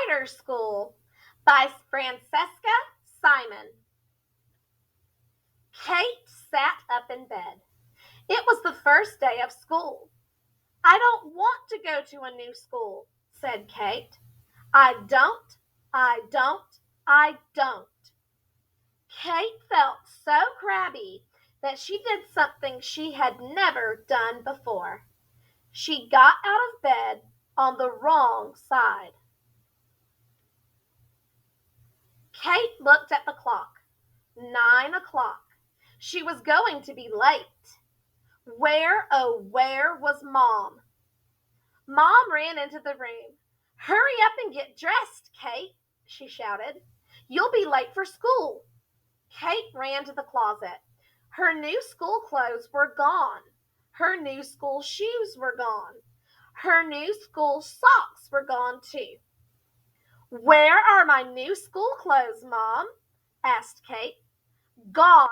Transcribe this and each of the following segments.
Spider School by Francesca Simon. Kate sat up in bed. It was the first day of school. I don't want to go to a new school, said Kate. I don't. I don't. Kate felt so crabby that she did something she had never done before. She got out of bed on the wrong side. Kate looked at the clock. 9 o'clock. She was going to be late. Where, oh, where was Mom? Mom ran into the room. Hurry up and get dressed, Kate, she shouted. You'll be late for school. Kate ran to the closet. Her new school clothes were gone. Her new school shoes were gone. Her new school socks were gone too. Where are my new school clothes, Mom? Asked Kate. Gone,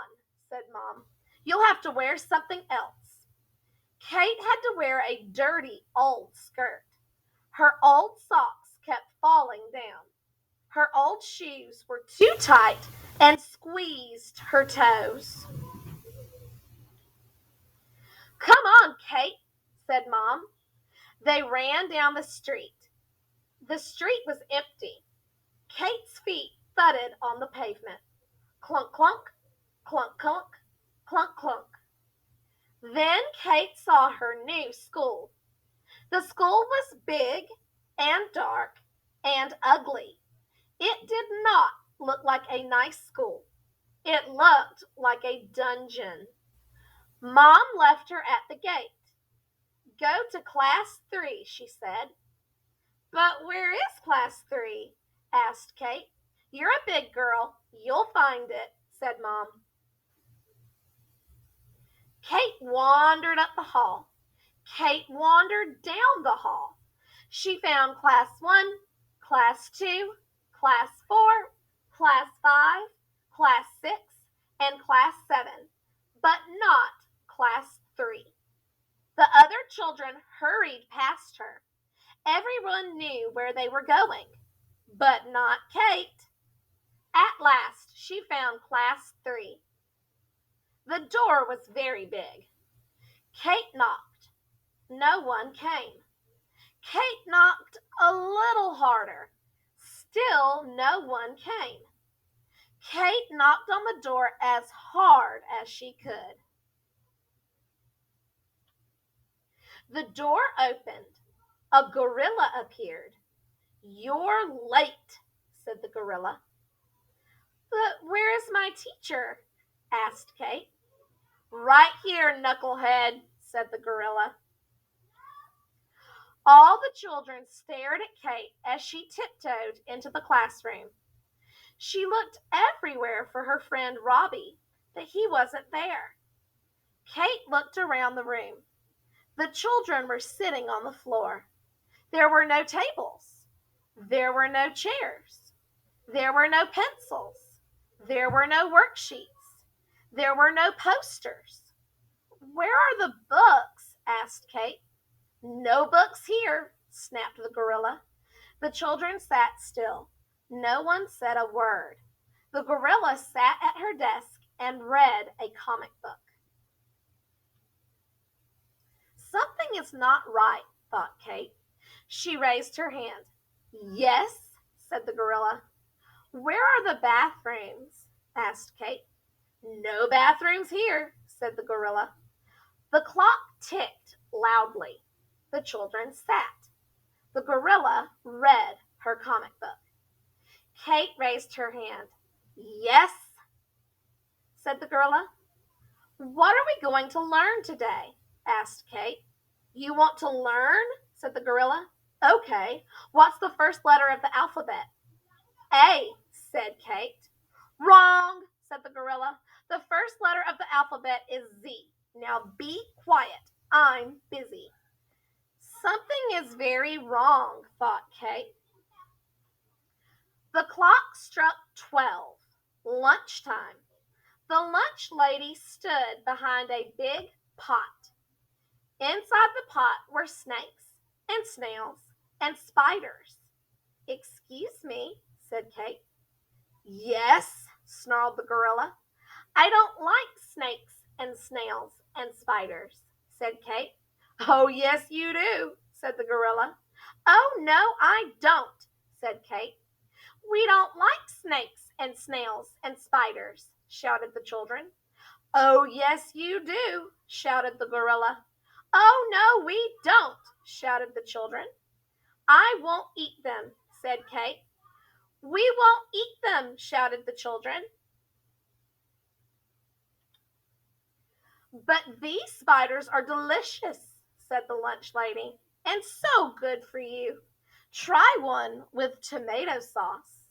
said Mom. You'll have to wear something else. Kate had to wear a dirty old skirt. Her old socks kept falling down. Her old shoes were too tight and squeezed her toes. Come on, Kate, said Mom. They ran down the street. The street was empty. Kate's feet thudded on the pavement. Clunk, clunk, clunk, clunk, clunk, clunk. Then Kate saw her new school. The school was big and dark and ugly. It did not look like a nice school. It looked like a dungeon. Mom left her at the gate. Go to class 3, she said. But where is class 3? Asked Kate. You're a big girl. You'll find it, said Mom. Kate wandered up the hall. Kate wandered down the hall. She found class 1, class 2, class 4, class 5, class 6, and class 7, but not class 3. The other children hurried past her. Everyone knew where they were going, but not Kate. At last, she found class 3. The door was very big. Kate knocked. No one came. Kate knocked a little harder. Still no one came. Kate knocked on the door as hard as she could. The door opened. A gorilla appeared. You're late, said the gorilla. But where is my teacher? Asked Kate. Right here, knucklehead, said the gorilla. All the children stared at Kate as she tiptoed into the classroom. She looked everywhere for her friend Robbie, but he wasn't there. Kate looked around the room. The children were sitting on the floor. There were no tables. There were no chairs. There were no pencils. There were no worksheets. There were no posters. Where are the books? Asked Kate. No books here, snapped the gorilla. The children sat still. No one said a word. The gorilla sat at her desk and read a comic book. Something is not right, thought Kate. She raised her hand. Yes, said the gorilla. Where are the bathrooms? Asked Kate. No bathrooms here, said the gorilla. The clock ticked loudly. The children sat. The gorilla read her comic book. Kate raised her hand. Yes, said the gorilla. What are we going to learn today? Asked Kate. You want to learn? Said the gorilla. Okay, what's the first letter of the alphabet? A, said Kate. Wrong, said the gorilla. The first letter of the alphabet is Z. Now be quiet. I'm busy. Something is very wrong, thought Kate. The clock struck 12. Lunchtime. The lunch lady stood behind a big pot. Inside the pot were snakes and snails and spiders. "Excuse me," said Kate. "Yes," snarled the gorilla. "I don't like snakes and snails and spiders," said Kate. "Oh, yes, you do," said the gorilla. "Oh, no, I don't," said Kate. "We don't like snakes and snails and spiders," shouted the children. "Oh, yes, you do," shouted the gorilla. "Oh, no, we don't," shouted the children. "I won't eat them," said Kate. "We won't eat them," shouted the children. "But these spiders are delicious," said the lunch lady, "and so good for you. Try one with tomato sauce."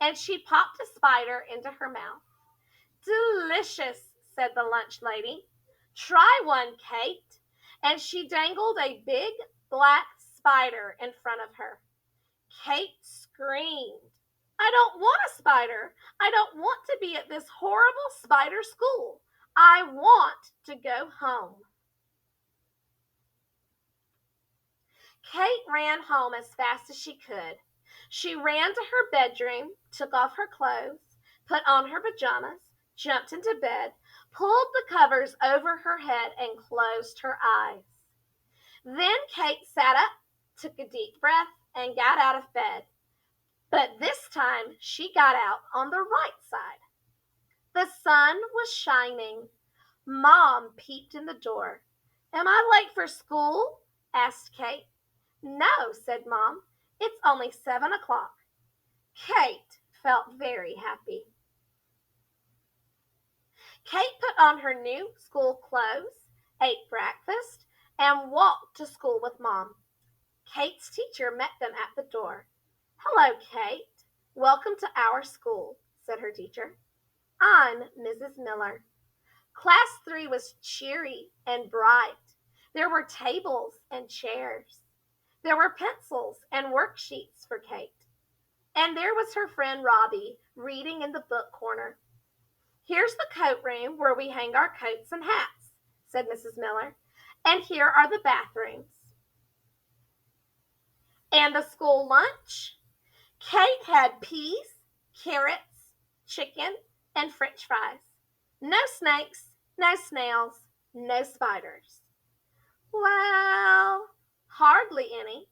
And she popped a spider into her mouth. "Delicious," said the lunch lady. "Try one, Kate." And she dangled a big black spider in front of her. Kate screamed. "I don't want a spider. I don't want to be at this horrible spider school. I want to go home." Kate ran home as fast as she could. She ran to her bedroom, took off her clothes, put on her pajamas, jumped into bed, pulled the covers over her head, and closed her eyes. Then Kate sat up, took a deep breath, and got out of bed. But this time she got out on the right side. The sun was shining. Mom peeped in the door. "Am I late for school?" asked Kate. "No," said Mom. "It's only 7 o'clock." Kate felt very happy. Kate put on her new school clothes, ate breakfast, and walked to school with Mom. Kate's teacher met them at the door. "Hello, Kate. Welcome to our school," said her teacher. "I'm Mrs. Miller." Class 3 was cheery and bright. There were tables and chairs. There were pencils and worksheets for Kate. And there was her friend Robbie reading in the book corner. "Here's the coat room where we hang our coats and hats," said Mrs. Miller. "And here are the bathrooms." "And the school lunch?" Kate had peas, carrots, chicken, and French fries. "No snakes, no snails, no spiders." "Well, hardly any,"